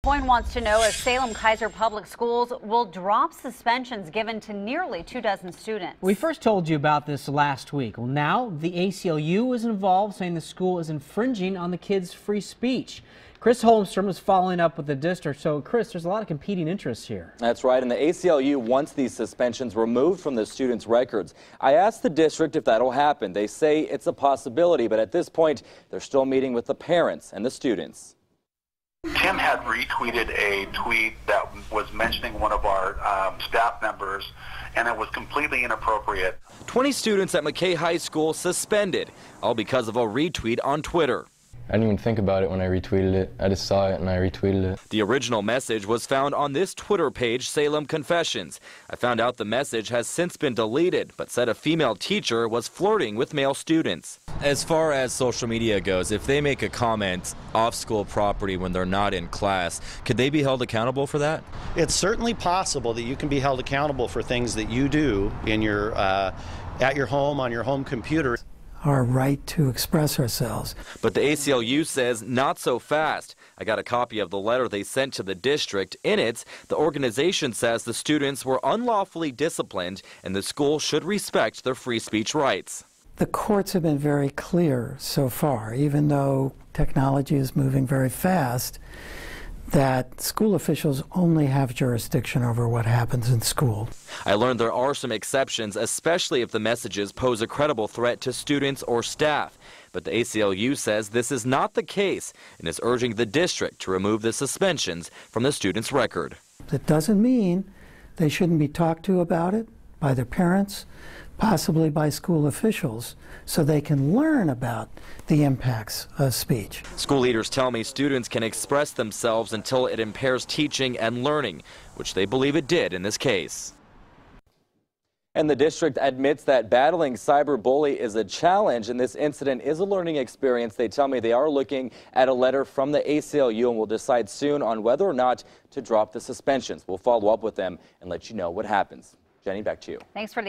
Point wants to know if Salem-Keizer Public Schools will drop suspensions given to nearly 24 students. We first told you about this last week. Well, now the ACLU is involved, saying the school is infringing on the kids' free speech. Chris Holmstrom is following up with the district. So, Chris, there's a lot of competing interests here. That's right, and the ACLU wants these suspensions removed from the students' records. I asked the district if that'll happen. They say it's a possibility, but at this point, they're still meeting with the parents and the students. Tim had retweeted a tweet that was mentioning one of our staff members, and it was completely inappropriate. 20 students at McKay High School suspended, all because of a retweet on Twitter. I didn't even think about it when I retweeted it. I just saw it and I retweeted it. The original message was found on this Twitter page, Salem Confessions. I found out the message has since been deleted, but said a female teacher was flirting with male students. As far as social media goes, if they make a comment off school property when they're not in class, could they be held accountable for that? It's certainly possible that you can be held accountable for things that you do in your at your home, on your home computer. Our right to express ourselves. But the ACLU says not so fast. I got a copy of the letter they sent to the district. In it, the organization says the students were unlawfully disciplined and the school should respect their free speech rights. The courts have been very clear so far, even though technology is moving very fast, that school officials only have jurisdiction over what happens in school. I learned there are some exceptions, especially if the messages pose a credible threat to students or staff. But the ACLU says this is not the case and is urging the district to remove the suspensions from the students' record. That doesn't mean they shouldn't be talked to about it by their parents, possibly by school officials, so they can learn about the impacts of speech. School leaders tell me students can express themselves until it impairs teaching and learning, which they believe it did in this case. And the district admits that battling cyberbully is a challenge, and this incident is a learning experience. They tell me they are looking at a letter from the ACLU and will decide soon on whether or not to drop the suspensions. We'll follow up with them and let you know what happens. Jenny, back to you. Thanks for the